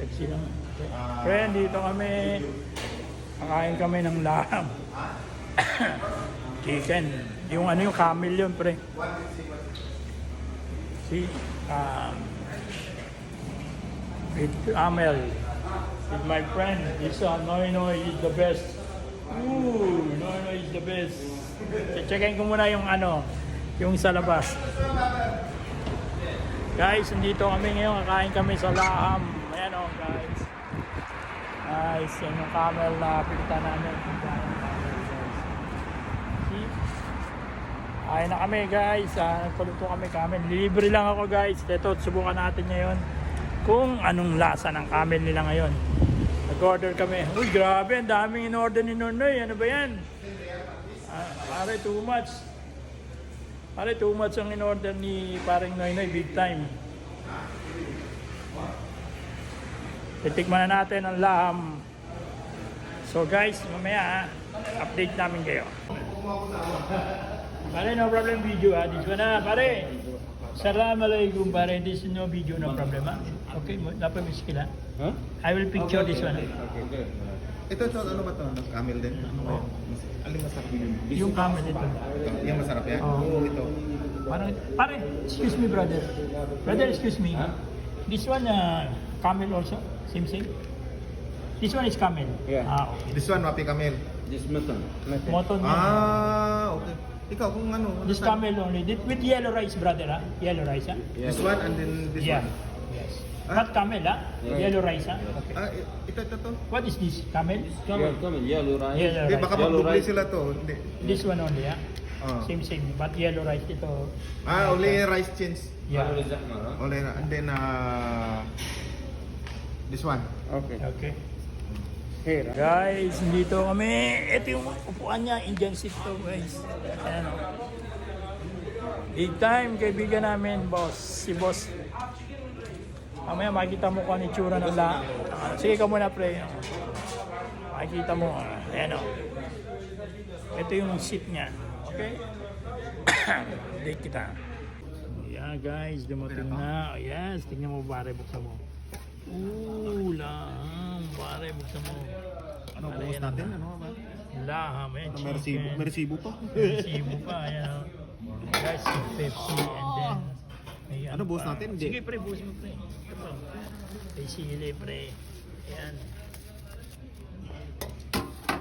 Sexy naman. Okay. Friend, dito kami. Kakain kami ng laham. Chicken. Yung ano yung camel yun, pre. See? With camel. With my friend. This Noy Noy is the best. Ooh, Noy Noy is the best. Checkin ko muna yung ano, yung sa labas. Guys, nandito kami ngayon. Kakain kami sa laham. Ayan o, guys. Guys, yan yung camel na pinita namin. See? Kain na kami, guys. Nagpaluto kami camel. Libre lang ako, guys. Ito, subukan natin ngayon kung anong lasa ng camel nila ngayon. Nag-order kami. Uy, grabe. Ang daming in-order ni Nonoy. Ano ba yan? Pare, too much. Pare, too much ang in-order ni paring Noynoy. Big time. Titikman na natin ang laham. So guys, mamaya update namin kayo. Pare, no problem video ha. This one na, pare. Assalamualaikum pare. This is no video, no problem ha. Okay, dapat miskila. Huh? I will picture this one. Okay. Ito, ano ba ito? Camel din? Alin masarap yun? Yung camel ito. Yung masarap yan? Oo. Ito. Pare, excuse me brother. Brother, excuse me. Huh? This one camel also? Same. This one is camel? Yeah. Okay. This one, mapi camel. This mutton. Moton. Okay. Ikaw, kung ano? This camel only. With yellow rice, brother, ha? Yellow rice, ha? This one and then this Yeah. one? Yes. Ah? Not camel, ha? Yeah. Yellow rice, ha? Okay. Ito to. What is this? Camel? Come, yellow rice. Yellow Hindi, rice. baka Yellow mag-dupli rice. sila to. Hindi. This one only, ha? Ah. Same. But yellow rice ito. Only rice change. Yeah. Only, and then, this one. Okay. Here. Guys, dito kami. Ito yung upuan niya. Indian seat to, guys. Ayan o. Big time, kaibigan namin, boss. Si boss. Mamaya makikita mo kung ano yung tsura ng la. Sige ka muna, pre. Makikita mo. Ayan o. Ito yung seat niya. Okay? Update kita. Yeah, guys. Dumating na. Yes. Tingnan mo, pare. Buksan mo. Ooh, laham. Pare, buksan mo. Ano, bukas natin? Ano ba? Laham. Ayan, May resibo pa. Resibo pa. Ayan o. Guys, Pepsi and then may Ano, bukas pa. natin? Hindi. Sige, pre. Bukas mo, pre. Ito. May sili, pre. Ayan.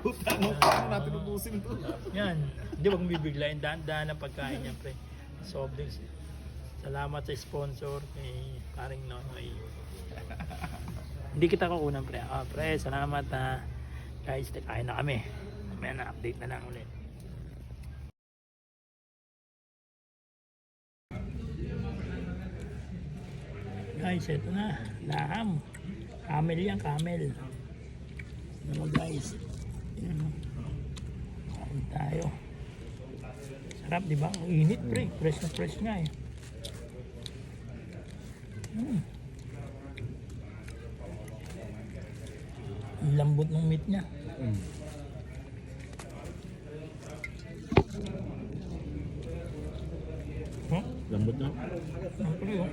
Puta, paano natin ubusin to? Yan. Hindi, wag mong bibiglayin. Dahan-dahan ang pagkain niya, pre. Soft drinks. Salamat sa sponsor kay paring Nonoy. Hindi kita kukunan, pre. Pre, salamat ha. Guys, kain na kami. May na update na lang ulit. Guys, ito na. Laham. Camel yan, camel. Ano guys? Yan. Kain tayo. Sarap, di ba? Ang init, pre. Fresh na fresh nga eh. Ang lambot ng meat niya. Huh? Lambot na. Siyempre, oh.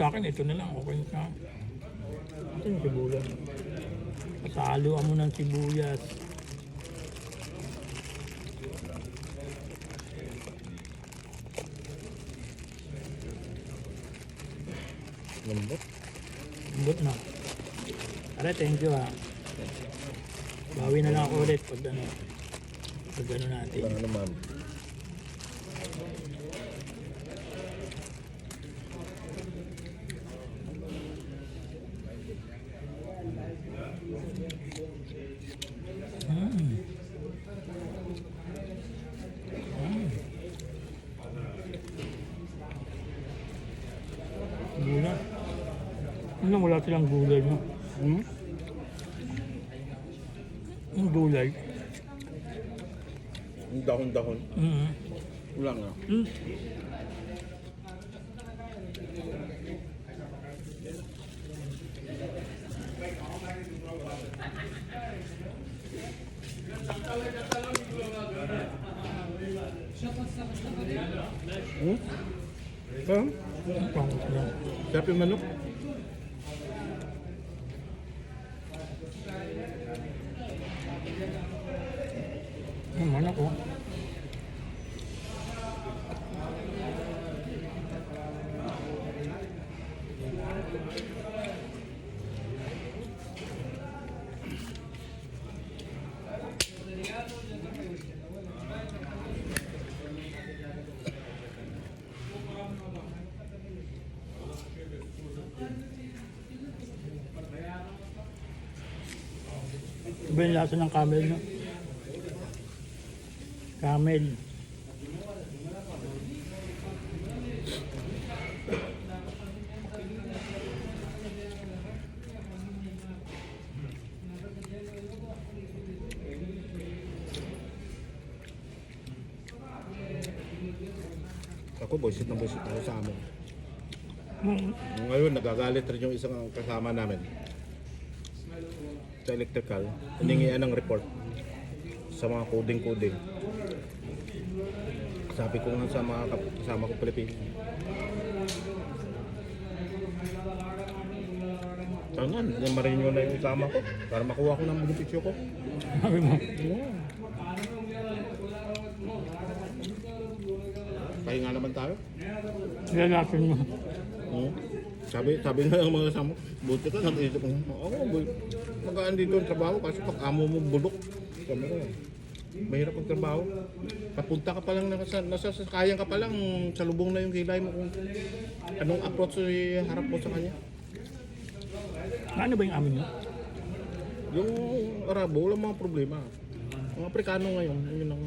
Sa akin, ito na lang. Okay na. Ito yung sibuyas. Pasaluan mo ng sibuyas. Lambot. Lambot na. Tara, thank you ha. Bawi na lang ako ulit pag ano natin. Ano naman? Gulay. Ano, wala silang gulay mo? Yung gulay. Yung dahon-dahon. Wala nga. Pangit lang. Sarap yung manok. Manok oh. Iba yung lasa ng camel, no? Camel. Ako, boysit na boysit ako sa amin. Mm. Ngayon, nagagalit rin yung isang kasama namin sa electrical. Hiningian ng report sa mga coding-coding. Sabi ko nga sa mga kasama ko Pilipino. Tangan, namarin nyo na yung kasama ko para makuha ko ng benepisyo ko. Sabi mo. Pahinga naman tayo. Lalasin mo. Sabi nga ng mga kasama, buti ka, nag-isip ko, magaan dito ang trabaho kasi pag amo mo bulok. Sabi ko, mahirap ang trabaho. Papunta ka pa lang, nasasakayan ka pa lang, salubong na yung kilay mo kung anong approach harap mo sa kanya. Ano ba yung amin nyo? Yung Arabo, walang mga problema. Mga Afrikano ngayon, yun ang...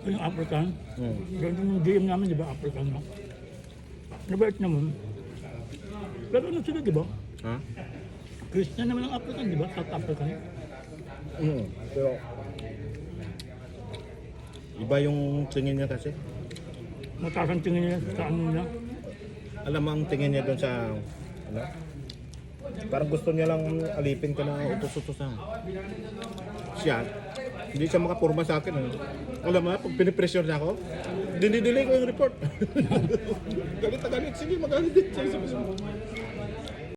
Yung African? Hmm. Ganun yung DM namin, di ba? African, no? Nabait naman. Pero ano sila, di ba? Ha? Christian naman ang African, di ba? South African. Pero... Iba yung tingin niya kasi. Mataas ang tingin nila sa ano nila. Alam mo ang tingin niya doon sa... Ano? Parang gusto niya lang alipin ka na utos-utos na. Siya, hindi siya makapurma sa akin. Alam mo, pag pinipressure niya ako, dinidelay ko yung report. Galit na galit. Sige, magalit din. Sige.